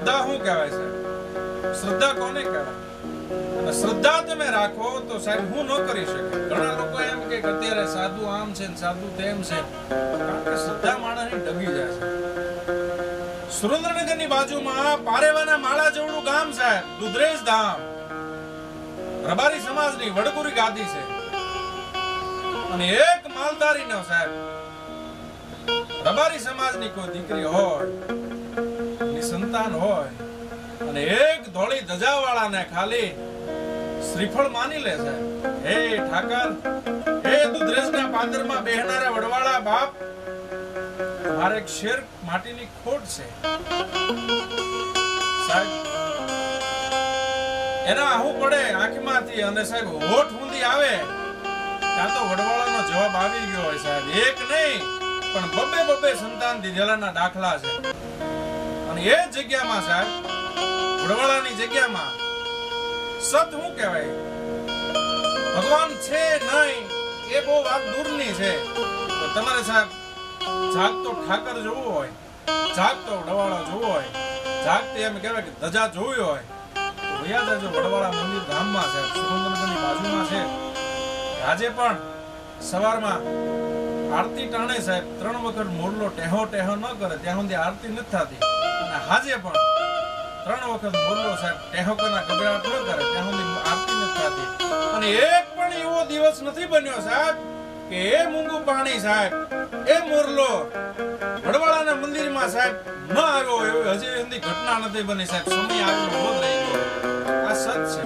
શ્રદ્ધા શું કહેવાય છે? શ્રદ્ધા કોને કહેવાય? અને શ્રદ્ધા તમે રાખો તો સાહેબ હું ન કરી શકે. ઘણા લોકો એમ કે અત્યારે સાધુ આમ છે ને સાધુ તેમ છે, કારણ કે શ્રદ્ધા માણસની ડગી જાય છે. સુરેન્દ્રનગરની બાજુમાં પારેવાના માળા જેવડું ગામ સાહેબ, દુધરેજ ધામ, રબારી સમાજની વડગુરી ગાદી છે. અને એક માલધારી નો સાહેબ રબારી સમાજની કોઈ દીકરી હોય, ની સંતાન હોય, અને એક ધોળી ધજાવાળાને ખાલી શ્રીફળ માની લે છે, હે ઠાકર, હે દુધરેજના પાદરમાં બેહનારા વડવાળા બાપ, મારે એક શેર માટીની ખોટ છે સાહેબ. એના આહુ પડે આંખમાંથી અને સાહેબ હોઠ ઊંધી આવે ત્યાં તો વડવાળાનો જવાબ આવી ગયો હોય સાહેબ. એક નહીં પણ બબે સંતાન દીધેલાના દાખલા છે. અને એ જગ્યામાં સાહેબ, વડવાળાની જગ્યામાં સત શું કહેવાય, ભગવાન છે નહીં એ બહુ વાત દૂરની છે. તો તમારે સાહેબ જાગતો ઠાકર જોવું હોય, જાગતો વડવાળા જોવું હોય, જાગતી એમ કહેવાય કે ધજા જોવી હોય તો ભૈયા જાજો વડવાળા મંદિર ધામમાં સાહેબ, સુરેન્દ્રનગરની બાજુમાં છે. આજે પણ સવારમાં આરતી ટાણે સાહેબ 3 વખત મોરલો ટેહો ન કરે ત્યાં સુધી આરતી નથી થતી. અને હાજે પણ 3 વખત મોરલો સાહેબ ટેહોકના ગગડાટ ન કરે ત્યાં સુધી આરતી નથી થતી. અને એક પણ એવો દિવસ નથી બન્યો સાહેબ કે એ મૂંગું પાણી સાહેબ, એ મોરલો વડવાળાના મંદિરમાં સાહેબ ન આવ્યો. એવી હજી ઘટના નથી બની સાહેબ. સમય આવ્યો રહી ગયો. આ સત છે.